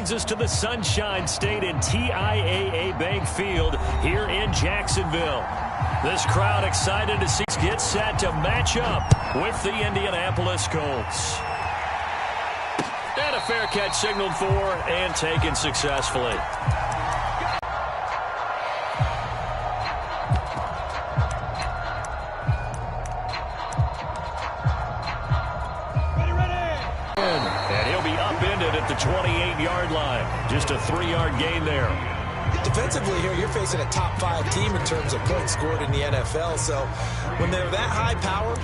Brings us to the Sunshine State in TIAA Bank Field here in Jacksonville. This crowd excited to see get set to match up with the Indianapolis Colts. And a fair catch signaled for and taken successfully. And he'll be upended at the 28-yard line. Just a 3-yard gain there. Defensively here, you're facing a top-5 team in terms of points scored in the NFL. So when they're that high-powered,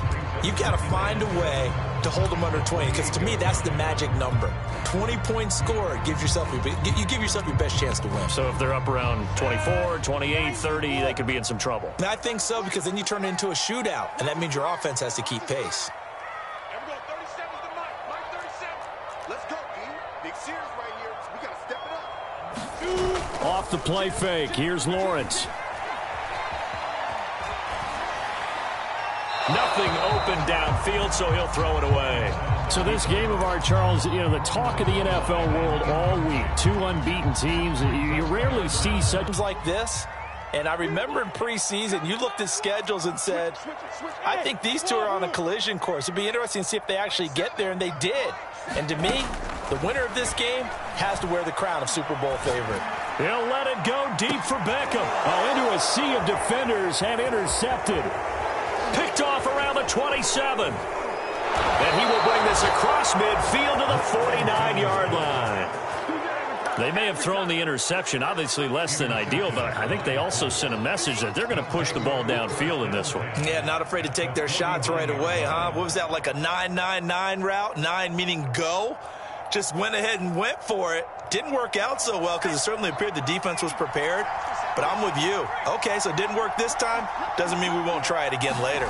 you've got to find a way to hold them under 20. Because to me, that's the magic number. 20 points scored gives yourself you give yourself your best chance to win. So if they're up around 24, 28, 30, they could be in some trouble. I think so, because then you turn it into a shootout, and that means your offense has to keep pace. Here we go, 37 is the mark 37. Let's go, D. Big Sears right here. We got to step it up. Off the play fake. Here's Lawrence. Nothing open downfield, so he'll throw it away. So this game of art, Charles, you know, the talk of the NFL world all week. 2 unbeaten teams. You rarely see such like this. And I remember in preseason, you looked at schedules and said, I think these two are on a collision course. It'd be interesting to see if they actually get there, and they did. And to me, the winner of this game has to wear the crown of Super Bowl favorite. He'll let it go deep for Beckham. Oh, into a sea of defenders and intercepted. Picked off around the 27. And he will bring this across midfield to the 49-yard line. They may have thrown the interception, obviously less than ideal, but I think they also sent a message that they're going to push the ball downfield in this one. Yeah, not afraid to take their shots right away, huh? What was that, like a 9-9-9 route? 9 meaning go? Just went ahead and went for it. Didn't work out so well because it certainly appeared the defense was prepared. But I'm with you. Okay, so it didn't work this time. Doesn't mean we won't try it again later.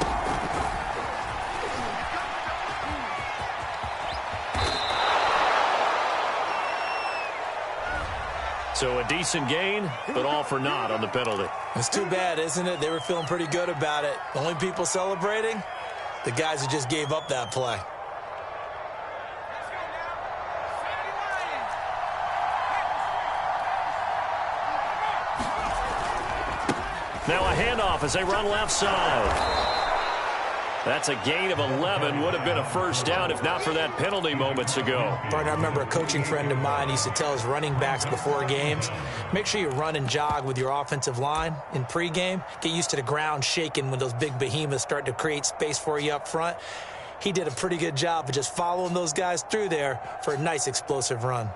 So a decent gain, but all for naught on the penalty. It's too bad, isn't it? They were feeling pretty good about it. The only people celebrating, the guys who just gave up that play. Now a handoff as they run left side. That's a gain of 11. Would have been a first down if not for that penalty moments ago. Partner, I remember a coaching friend of mine used to tell his running backs before games, make sure you run and jog with your offensive line in pregame. Get used to the ground shaking when those big behemoths start to create space for you up front. He did a pretty good job of just following those guys through there for a nice explosive run.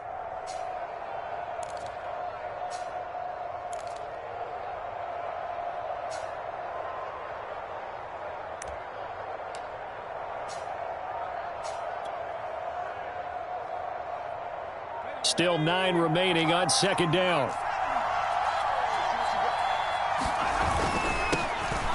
Still 9 remaining on second down.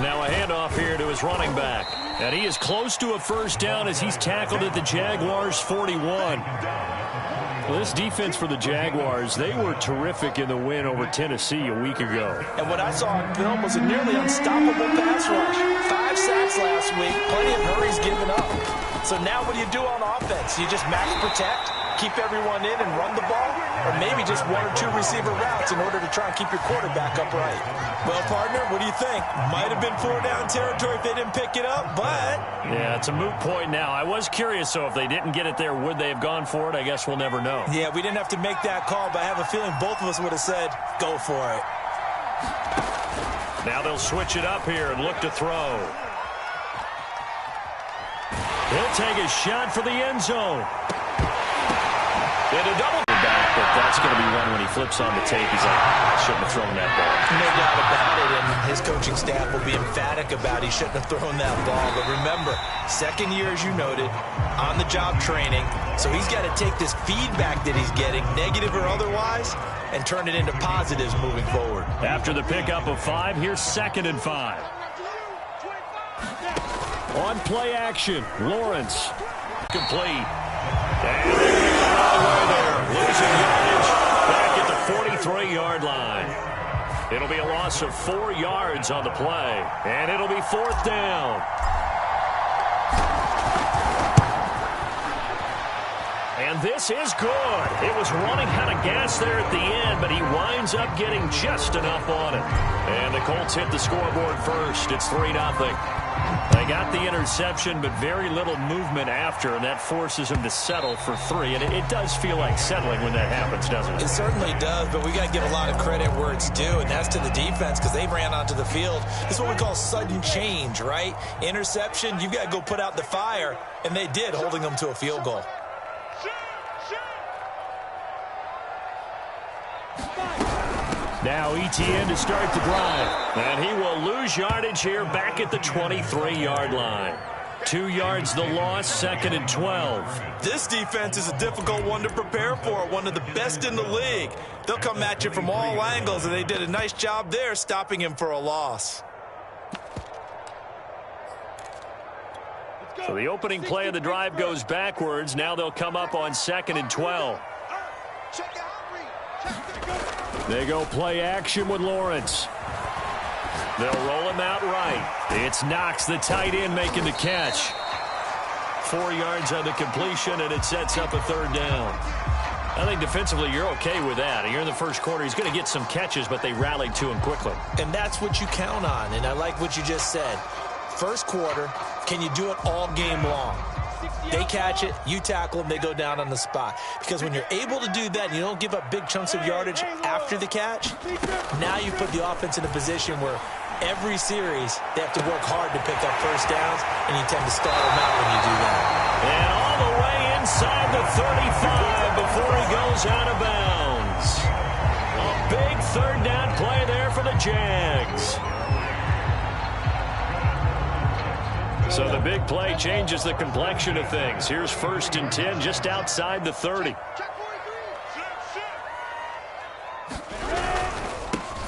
Now a handoff here to his running back. And he is close to a first down as he's tackled at the Jaguars' 41. Well, this defense for the Jaguars, they were terrific in the win over Tennessee a week ago. And what I saw on film was a nearly unstoppable pass rush. 5 sacks last week, plenty of hurries given up. So now what do you do on offense? You just max protect, keep everyone in and run the ball, or maybe just 1 or 2 receiver routes in order to try and keep your quarterback upright. Well, partner, what do you think? Might have been 4-down territory if they didn't pick it up, but... Yeah, it's a moot point now. I was curious, so if they didn't get it there, would they have gone for it? I guess we'll never know. Yeah, we didn't have to make that call, but I have a feeling both of us would have said, go for it. Now they'll switch it up here and look to throw. He'll take a shot for the end zone. And a double back, but that's going to be one when he flips on the tape. He's like, I shouldn't have thrown that ball. No doubt about it, and his coaching staff will be emphatic about he shouldn't have thrown that ball. But remember, second year, as you noted, on-the-job training. So he's got to take this feedback that he's getting, negative or otherwise, and turn it into positives moving forward. After the pickup of 5, here's 2nd and 5. On play action, Lawrence. Complete. And they pick the wrong way there. Losing yardage back at the 43-yard line. It'll be a loss of 4 yards on the play. And it'll be 4th down. And And this is good. It was running out of gas there at the end, but he winds up getting just enough on it. And the Colts hit the scoreboard first. It's 3-0. They got the interception, but very little movement after, and that forces him to settle for 3. And it does feel like settling when that happens, doesn't it? It certainly does, but we got to give a lot of credit where it's due, and that's to the defense because they ran onto the field. This is what we call sudden change, right? Interception, you've got to go put out the fire, and they did, holding them to a field goal. Now ETN to start the drive. And he will lose yardage here back at the 23-yard line. 2 yards the loss, 2nd and 12. This defense is a difficult one to prepare for, one of the best in the league. They'll come at you from all angles, and they did a nice job there stopping him for a loss. So the opening play of the drive goes backwards. Now they'll come up on 2nd and 12. They go play action with Lawrence. They'll roll him out right. It's Knox, the tight end, making the catch. 4 yards on the completion, and it sets up a 3rd down. I think defensively you're okay with that. You're in the first quarter. He's going to get some catches, but they rallied to him quickly. And that's what you count on, and I like what you just said. First quarter, can you do it all game long? They catch it, you tackle them, they go down on the spot. Because when you're able to do that and you don't give up big chunks of yardage after the catch, now you put the offense in a position where every series they have to work hard to pick up first downs, and you tend to stall them out when you do that. And all the way inside the 35 before he goes out of bounds. A big 3rd down play there for the Jags. So the big play changes the complexion of things. Here's 1st and 10 just outside the 30. A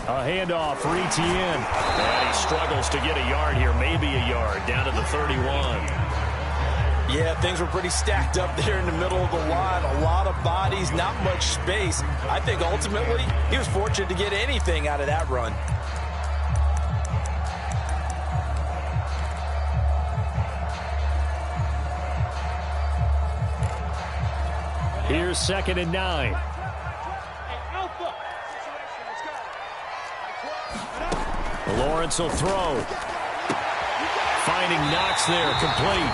handoff for ETN. And he struggles to get a yard here, maybe a yard, down to the 31. Yeah, things were pretty stacked up there in the middle of the line. A lot of bodies, not much space. I think ultimately he was fortunate to get anything out of that run. Here's 2nd and 9. Lawrence will throw. Finding Knox there, complete.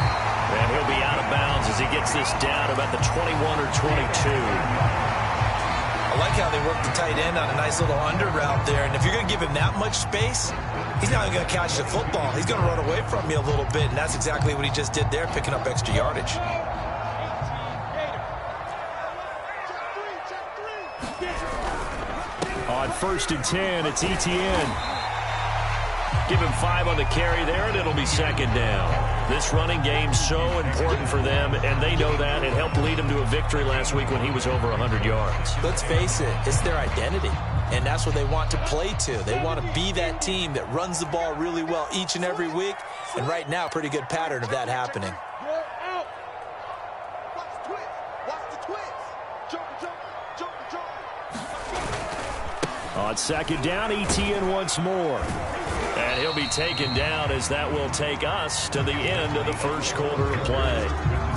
And he'll be out of bounds as he gets this down about the 21 or 22. I like how they work the tight end on a nice little under route there. And if you're going to give him that much space, he's not even going to catch the football. He's going to run away from you a little bit, and that's exactly what he just did there, picking up extra yardage. On 1st and 10, it's ETN. Give him 5 on the carry there, and it'll be 2nd down. This running game's so important for them, and they know that. It helped lead him to a victory last week when he was over 100 yards. Let's face it, it's their identity, and that's what they want to play to. They want to be that team that runs the ball really well each and every week, and right now, pretty good pattern of that happening. On 2nd down, ETN once more. And he'll be taken down as that will take us to the end of the first quarter of play.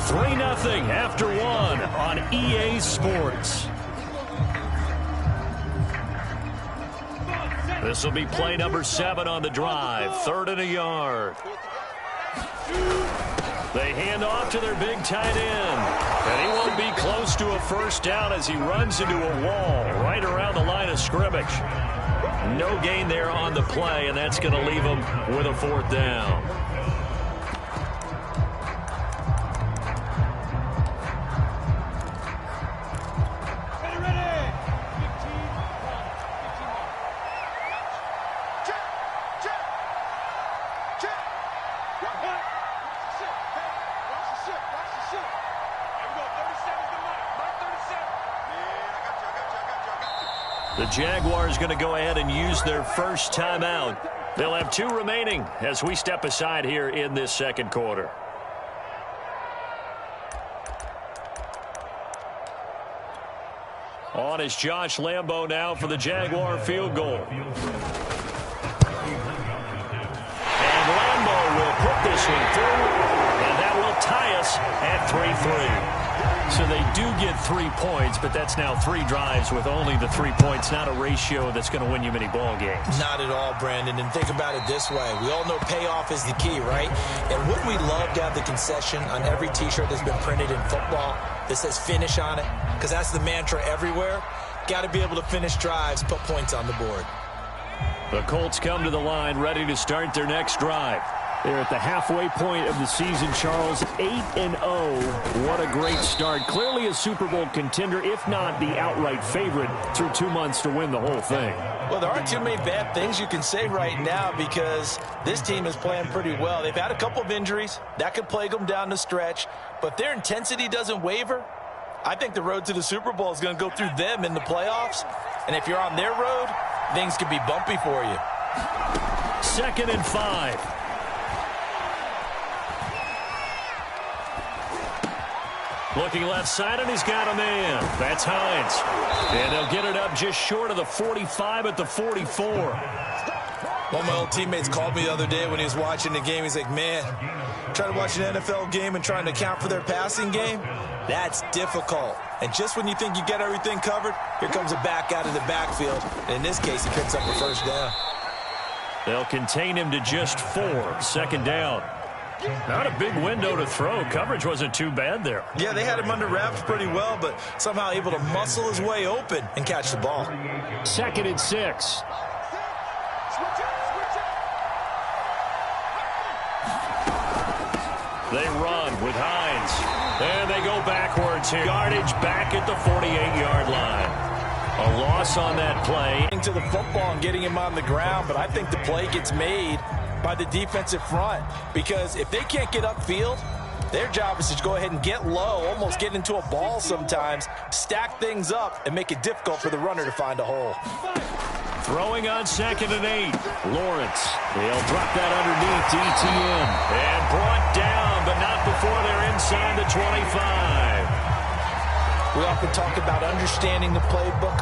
3-0 after 1 on EA Sports. This will be play number 7 on the drive. 3rd and a yard. They hand off to their big tight end. And he won't be close to a first down as he runs into a wall right around the line of scrimmage. No gain there on the play, and that's going to leave him with a 4th down. The Jaguars going to go ahead and use their first timeout. They'll have 2 remaining as we step aside here in this second quarter. On is Josh Lambo now for the Jaguar field goal. And Lambo will put this one through, and that will tie us at 3-3. So they do get 3 points, but that's now 3 drives with only the 3 points. Not a ratio that's going to win you many ball games. Not at all, Brandon. And think about it this way. We all know payoff is the key, right? And wouldn't we love to have the concession on every T-shirt that's been printed in football that says finish on it? Because that's the mantra everywhere. Got to be able to finish drives, put points on the board. The Colts come to the line ready to start their next drive. They're at the halfway point of the season, Charles, 8-0. What a great start. Clearly a Super Bowl contender, if not the outright favorite, through 2 months to win the whole thing. Well, there aren't too many bad things you can say right now because this team is playing pretty well. They've had a couple of injuries. That could plague them down the stretch. But their intensity doesn't waver. I think the road to the Super Bowl is going to go through them in the playoffs. And if you're on their road, things could be bumpy for you. 2nd and 5. Looking left side, and he's got a man. That's Hines. And they'll get it up just short of the 45 at the 44. One of my old teammates called me the other day when he was watching the game. He's like, man, trying to watch an NFL game and trying to account for their passing game, that's difficult. And just when you think you get everything covered, here comes a back out of the backfield. And in this case, he picks up the first down. They'll contain him to just 4. 2nd down. Not a big window to throw. Coverage wasn't too bad there. Yeah, they had him under wraps pretty well, but somehow able to muscle his way open and catch the ball. 2nd and 6. They run with Hines. And they go backwards here. Yardage back at the 48-yard line. A loss on that play. To the football and getting him on the ground, but I think the play gets made by the defensive front because if they can't get upfield, their job is to go ahead and get low, almost get into a ball sometimes, stack things up, and make it difficult for the runner to find a hole. Throwing on 2nd and 8. Lawrence. They'll drop that underneath to ETN. And brought down, but not before they're inside the 25. We often talk about understanding the playbook,